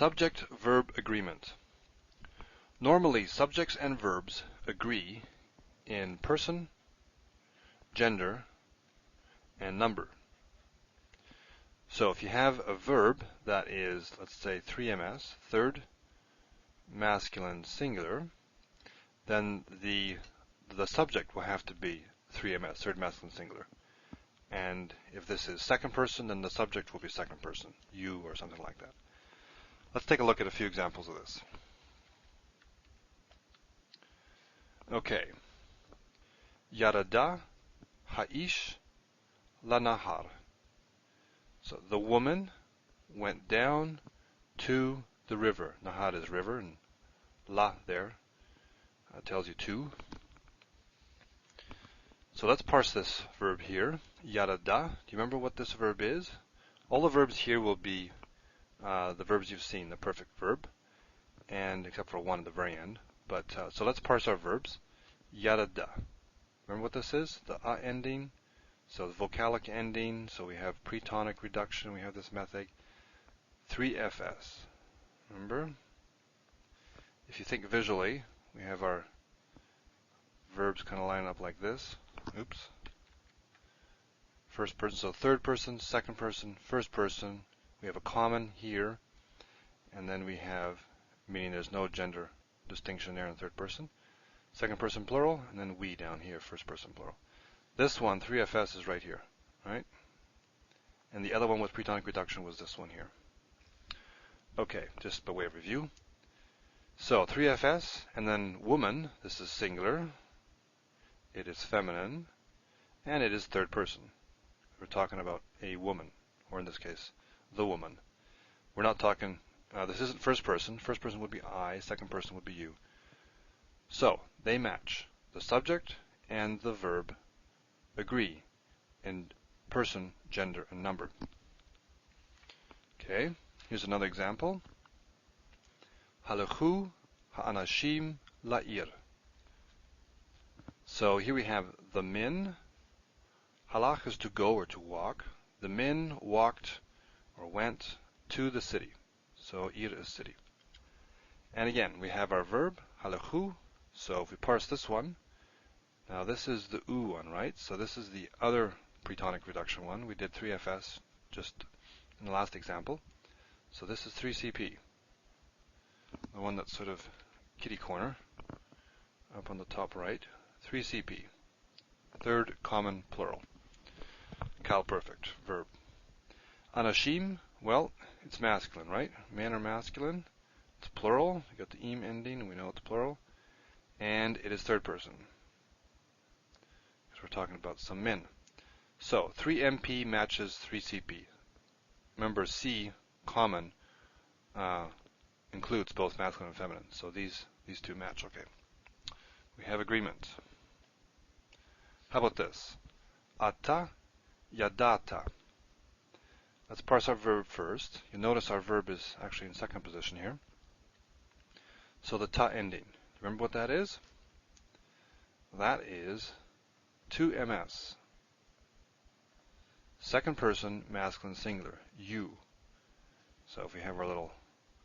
Subject-verb agreement. Normally, subjects and verbs agree in person, gender, and number. So if you have a verb that is, let's say, 3ms, third masculine singular, then the subject will have to be 3ms, third masculine singular. And if this is second person, then the subject will be second person, you or something like that. Let's take a look at a few examples of this. Okay. Yarada ha'ish lanahar. So the woman went down to the river. Nahar is river, and la there tells you to. So let's parse this verb here. Yarada. Do you remember what this verb is? All the verbs here will be the verbs you've seen, the perfect verb, and except for one at the very end. But so let's parse our verbs. Yarada. Remember what this is? The a ending. So the vocalic ending. So we have pretonic reduction. We have this method. 3fs. Remember? If you think visually, we have our verbs kind of line up like this. Oops. First person, so third person, second person, first person. We have a common here, and then we have, meaning there's no gender distinction there in third person. Second person plural, and then we down here, first person plural. This one, 3fs, is right here, right? And the other one with pretonic reduction was this one here. Okay, just by way of review. So 3fs, and then woman, this is singular, it is feminine, and it is third person. We're talking about a woman, or in this case, the woman. We're not talking, this isn't first person. First person would be I, second person would be you. So, they match. The subject and the verb agree in person, gender, and number. Okay, here's another example. Halachu ha'anashim la'ir. So here we have the men. Halach is to go or to walk. The men walked or went to the city. So ir is city. And again, we have our verb, halachu. So if we parse this one, now this is the u one, right? So this is the other pretonic reduction one. We did 3fs just in the last example. So this is 3cp. The one that's sort of kitty corner up on the top right. 3cp. Third common plural. Cal perfect verb. Anashim, well, it's masculine, right? Men are masculine. It's plural. You got the im ending, and we know it's plural. And it is third person, because we're talking about some men. So 3MP matches 3CP. Remember, C, common, includes both masculine and feminine. So these two match. Okay. We have agreement. How about this? Ata yadata. Let's parse our verb first. You notice our verb is actually in second position here. So the ta ending. Remember what that is? That is 2ms. Second person, masculine singular, you. So if we have our little,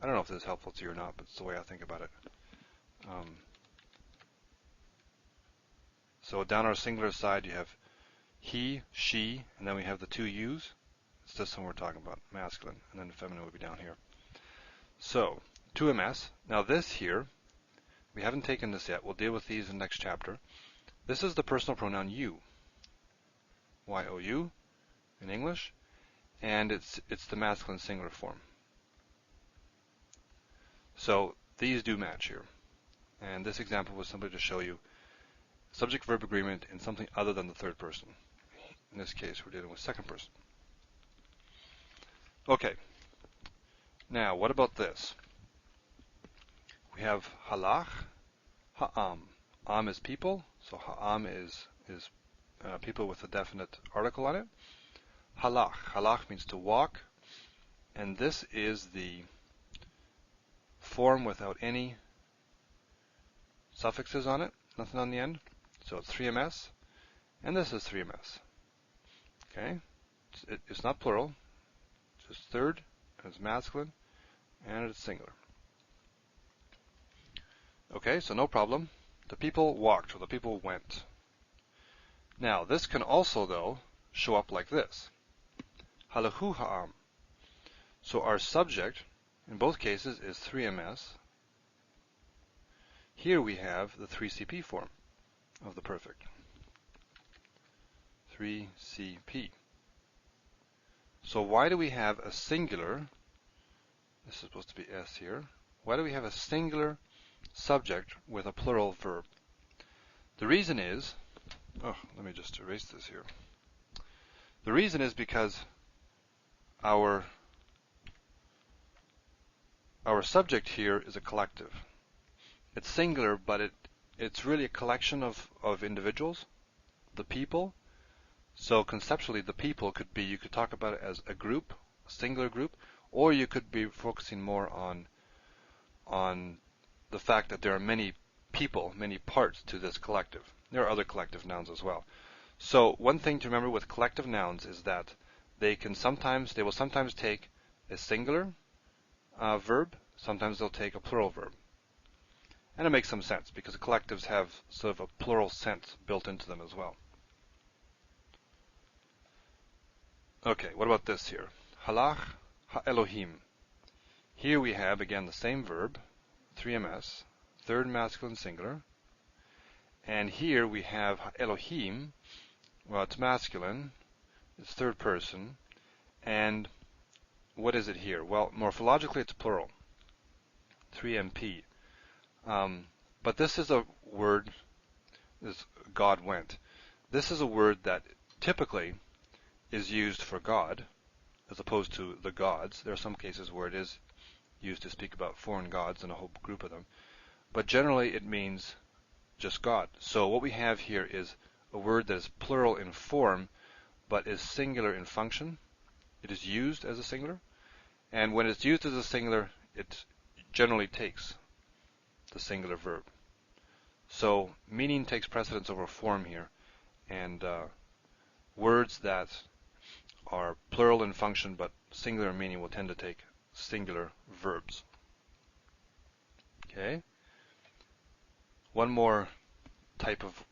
I don't know if this is helpful to you or not, but it's the way I think about it. So down our singular side, you have he, she, and then we have the two yous. It's this one we're talking about, masculine, and then the feminine would be down here. So 2ms. Now this here, we haven't taken this yet. We'll deal with these in the next chapter. This is the personal pronoun you. Y-O-U in English. And it's the masculine singular form. So these do match here. And this example was simply to show you subject-verb agreement in something other than the third person. In this case, we're dealing with second person. Okay. Now, what about this? We have halach, ha'am. Am is people, so ha'am is people with a definite article on it. Halach. Halach means to walk, and this is the form without any suffixes on it, nothing on the end. So it's 3ms, and this is 3ms. Okay? It's not plural, just third, and it's masculine, and it's singular. Okay, so no problem. The people walked, or the people went. Now, this can also, though, show up like this. Halahu ha'am. So our subject, in both cases, is 3ms. Here we have the 3CP form of the perfect. 3CP. So why do we have a singular, this is supposed to be S here, why do we have a singular subject with a plural verb? The reason is, let me just erase this here. The reason is because our subject here is a collective. It's singular, but it's really a collection of individuals, the people. So conceptually, the people could be, you could talk about it as a group, a singular group, or you could be focusing more on the fact that there are many people, many parts to this collective. There are other collective nouns as well. So one thing to remember with collective nouns is that they will sometimes take a singular verb, sometimes they'll take a plural verb. And it makes some sense because collectives have sort of a plural sense built into them as well. Okay, what about this here? Halach ha-Elohim. Here we have, again, the same verb, 3ms, third masculine singular. And here we have Elohim. Well, it's masculine. It's third person. And what is it here? Well, morphologically, it's plural. 3MP. But this is a word, this God went. This is a word that typically is used for God, as opposed to the gods. There are some cases where it is used to speak about foreign gods and a whole group of them. But generally it means just God. So what we have here is a word that is plural in form, but is singular in function. It is used as a singular. And when it's used as a singular, it generally takes the singular verb. So meaning takes precedence over form here. And words that are plural in function but singular in meaning will tend to take singular verbs. Okay. One more type of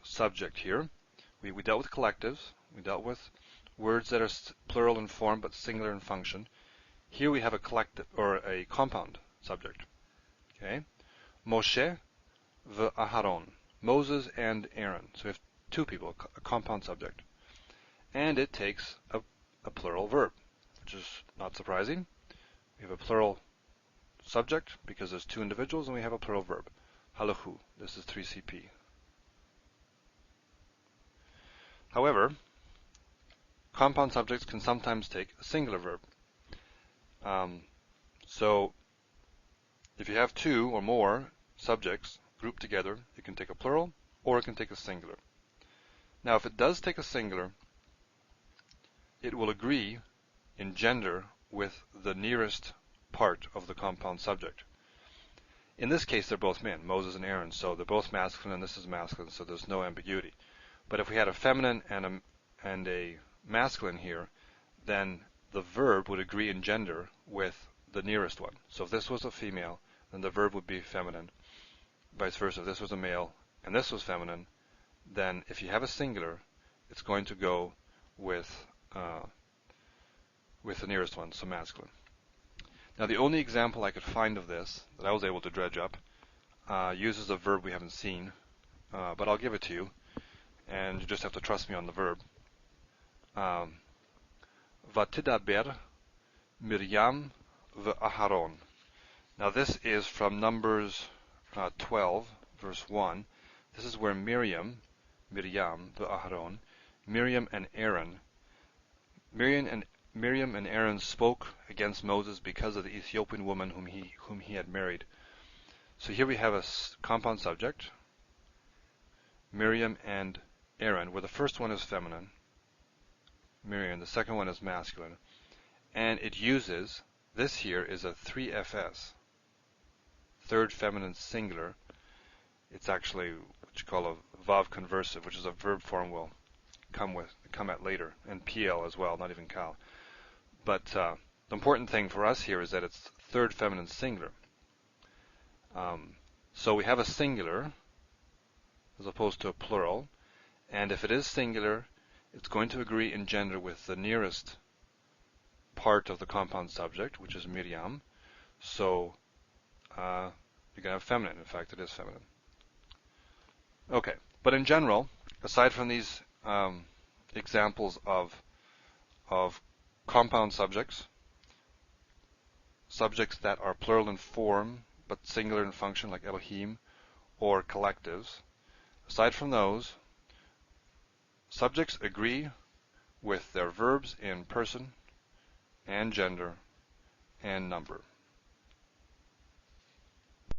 subject here. We dealt with collectives. We dealt with words that are plural in form but singular in function. Here we have a collective or a compound subject. Okay. Moshe v'Aharon. Moses and Aaron. So we have two people, a compound subject. And it takes a plural verb, which is not surprising. We have a plural subject because there's two individuals, and we have a plural verb. Halahu. This is 3CP. However, compound subjects can sometimes take a singular verb. So if you have two or more subjects grouped together, it can take a plural or it can take a singular. Now, if it does take a singular, it will agree in gender with the nearest part of the compound subject. In this case, they're both men, Moses and Aaron, so they're both masculine, and this is masculine, so there's no ambiguity. But if we had a feminine and a masculine here, then the verb would agree in gender with the nearest one. So if this was a female, then the verb would be feminine. Vice versa, if this was a male and this was feminine, then if you have a singular, it's going to go with the nearest one, so masculine. Now the only example I could find of this, that I was able to dredge up, uses a verb we haven't seen, but I'll give it to you, and you just have to trust me on the verb. Vatidaber Miriam v'Aharon. Now this is from Numbers 12, verse 1. This is where Miriam v'Aharon, Miriam and Aaron, Miriam and Aaron spoke against Moses because of the Ethiopian woman whom he had married. So here we have a compound subject, Miriam and Aaron, where the first one is feminine, Miriam, the second one is masculine, and it uses, this here is a 3FS, third feminine singular. It's actually what you call a vav conversive, which is a verb form we'll come at later, and PL as well, not even cal. But The important thing for us here is that it's third feminine singular. So we have a singular as opposed to a plural, and if it is singular, it's going to agree in gender with the nearest part of the compound subject, which is Miriam. So you're going to have feminine. In fact, it is feminine. Okay, but in general, aside from these examples of compound subjects, subjects that are plural in form but singular in function, like Elohim, or collectives, aside from those, subjects agree with their verbs in person and gender and number.